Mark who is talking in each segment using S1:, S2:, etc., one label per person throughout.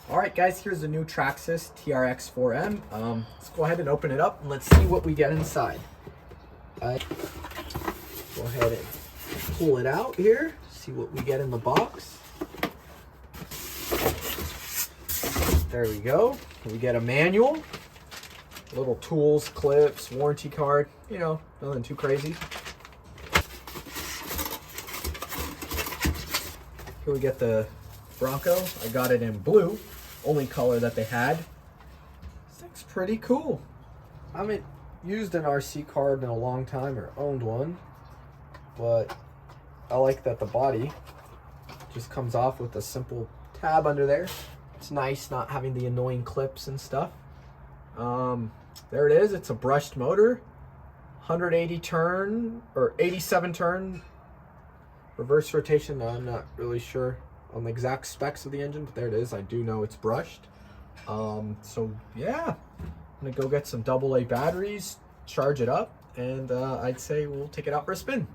S1: All right, guys, here's the new Traxxas Trx4m. Let's go ahead and open it up and let's see what we get inside. Go ahead and pull it out here, see what we get in the box. There we go. We get a manual, little tools, clips, warranty card, you know, nothing too crazy. Here we get the Bronco. I got it in blue, only color that they had. This thing's pretty cool. I haven't used an RC car in a long time or owned one, but I like that the body just comes off with a simple tab under there. It's nice not having the annoying clips and stuff. There it is. It's a brushed motor, 180 turn or 87 turn reverse rotation. I'm not really sure on the exact specs of the engine, but there it is. I do know it's brushed. So yeah, I'm gonna go get some AA batteries, charge it up, and I'd say we'll take it out for a spin.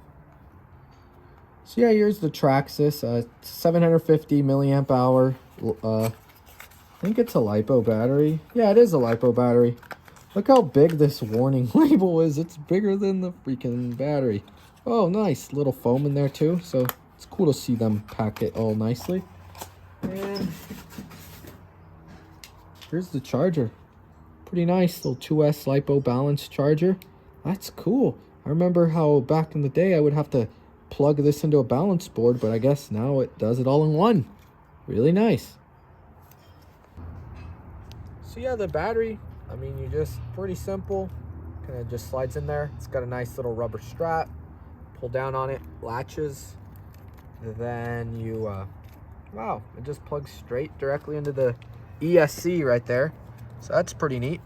S1: So yeah, here's the Traxxas, 750 milliamp hour. I think it's a Lipo battery. Yeah, it is a Lipo battery. Look how big this warning label is. It's bigger than the freaking battery. Oh, nice. Little foam in there too. So it's cool to see them pack it all nicely. And here's the charger. Pretty nice little 2S Lipo balance charger. That's cool. I remember how back in the day I would have to plug this into a balance board, but I guess now it does it all in one. Really nice. So yeah, the battery, I mean, you just, pretty simple. Kind of just slides in there. It's got a nice little rubber strap. Pull down on it, latches. Then you, wow, it just plugs straight directly into the ESC right there. So that's pretty neat.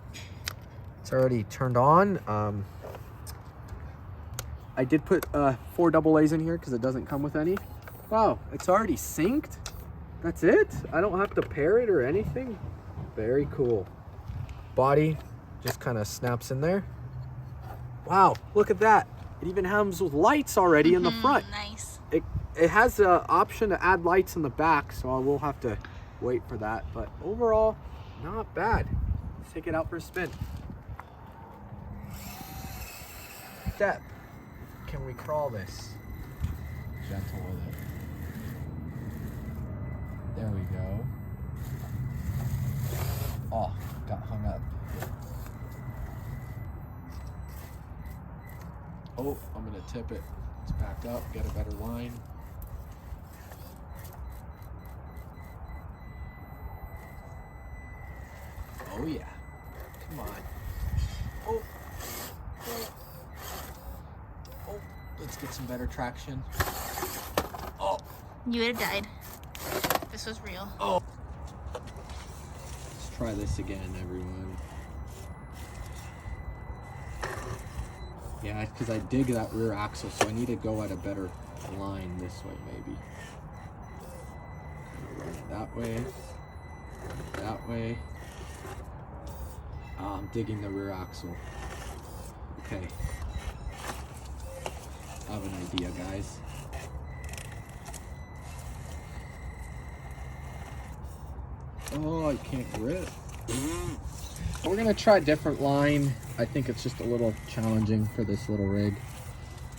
S1: It's already turned on. I did put 4 AA's in here because it doesn't come with any. Wow, it's already synced. That's it. I don't have to pair it or anything. Very cool. Body just kind of snaps in there. Wow, look at that. It even comes with lights already in the front.
S2: Nice.
S1: It has the option to add lights in the back, so I will have to wait for that. But overall, not bad. Let's take it out for a spin. Step. Can we crawl this? Gentle with it. There we go. Oh, got hung up. Oh, I'm gonna tip it. Let's back up, get a better line. Oh yeah, come on. Oh, oh, oh, let's get some better traction. Oh.
S2: You would have died. This was real.
S1: Oh. Let's try this again, everyone. Yeah, because I dig that rear axle, so I need to go at a better line this way, maybe. Run it that way. Run it that way. Oh, I'm digging the rear axle. Okay. I have an idea, guys. Oh, I can't grip. We're gonna try a different line. I think it's just a little challenging for this little rig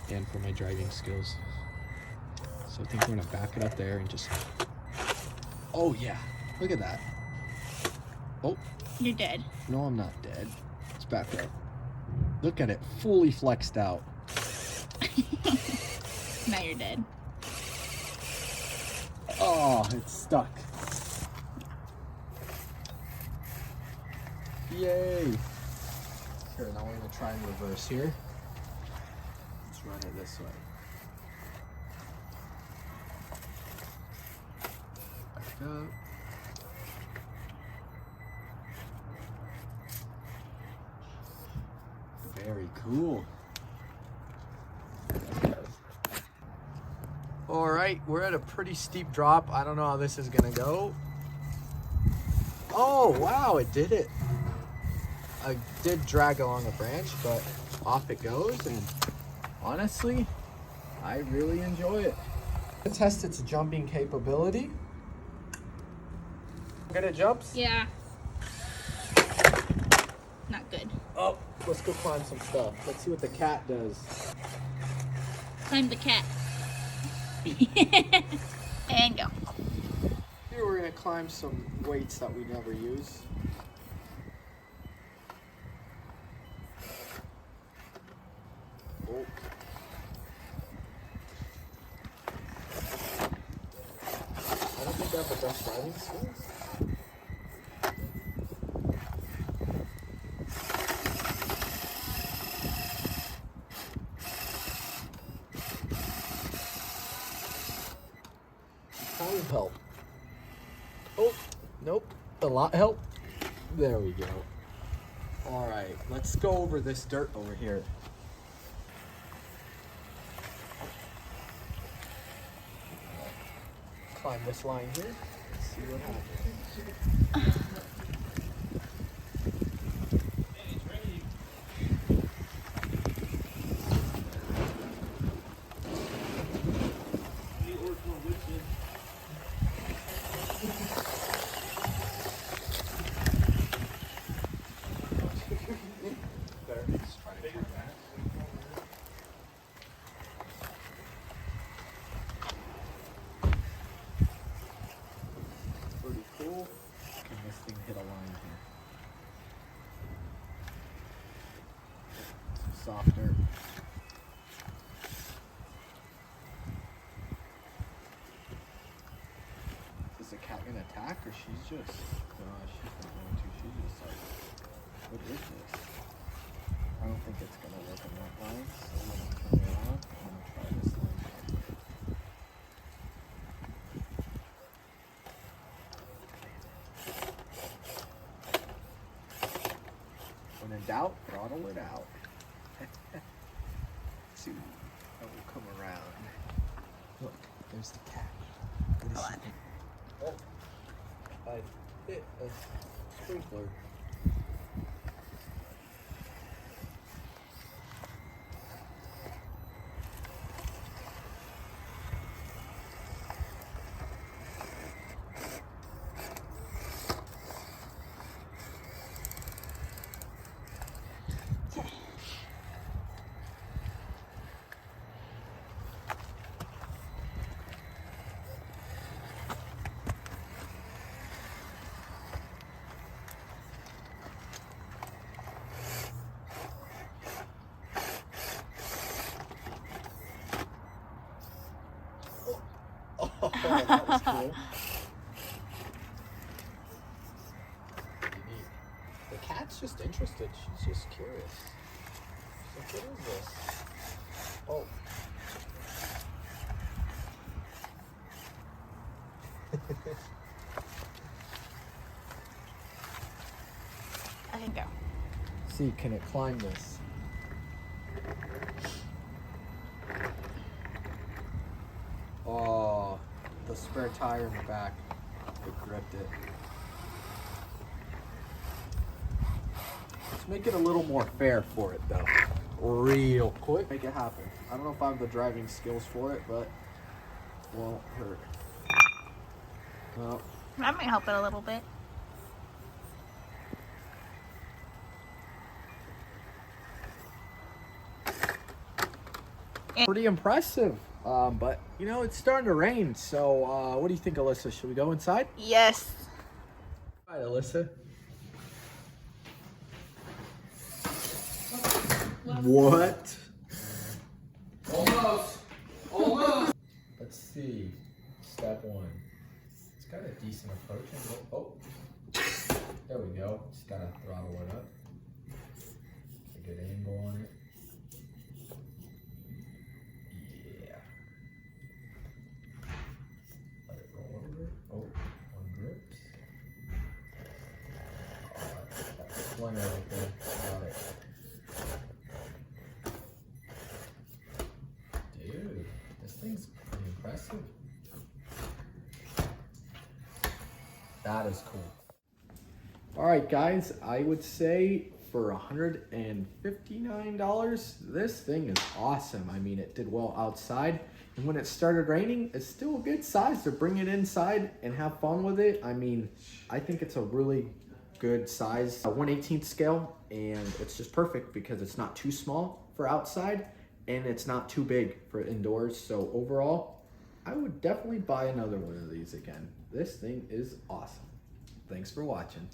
S1: and for my driving skills. So I think we're gonna back it up there and just, oh yeah, look at that. Oh.
S2: You're dead.
S1: No, I'm not dead. Let's back up. Look at it, fully flexed out.
S2: Now you're dead.
S1: Oh, it's stuck. Yay. Here, now we're gonna try and reverse here. Let's run it this way. Back up. Very cool. All right, we're at a pretty steep drop. I don't know how this is gonna go. Oh, wow, it did it. I did drag along a branch, but off it goes, and honestly, I really enjoy it. To test its jumping capability. good at jumps?
S2: Yeah. Not good.
S1: Oh, let's go climb some stuff. Let's see what the cat does.
S2: Climb the cat. And go.
S1: Here we're gonna climb some weights that we never use. Oh. I don't think I have the best driving skills. How would help? Oh, nope. A lot help. There we go. All right, let's go over this dirt over here. Climb this line here. Let's see what happens. Pretty cool. Can this thing hit a line here? Some soft dirt. Is the cat gonna attack or she's just? No, she's not going to. She's just like, what is this? I don't think it's gonna work in that line, so I'm gonna turn it on. I'm gonna try this line. When in doubt, throttle it out. See, I will come around. Look, there's the cat. What is she? Oh, I hit a sprinkler. Oh, that was cool. The cat's just interested. She's just curious. She's like, what is this? Oh.
S2: I can go.
S1: See, can it climb this? Oh, the spare tire in the back. It gripped it. Let's make it a little more fair for it though. Real quick. Make it happen. I don't know if I have the driving skills for it, but it won't hurt. No.
S2: That might help it a little bit.
S1: Pretty impressive. But you know, it's starting to rain. So what do you think, Alyssa? Should we go inside?
S2: Yes.
S1: All right, Alyssa. What? Almost. Almost. Let's see. Step one. It's got a decent approach. Oh. There we go. Just gotta throttle it up. A good angle on it. Yeah. Let it roll over. Oh, one grips. Alright, that's a flinger right there. Got it. Dude, this thing's pretty impressive. That is cool. All right, guys, I would say for $159, this thing is awesome. I mean, it did well outside. And when it started raining, it's still a good size to bring it inside and have fun with it. I mean, I think it's a really good size, a 1/18 scale, and it's just perfect because it's not too small for outside and it's not too big for indoors. So overall, I would definitely buy another one of these again. This thing is awesome. Thanks for watching.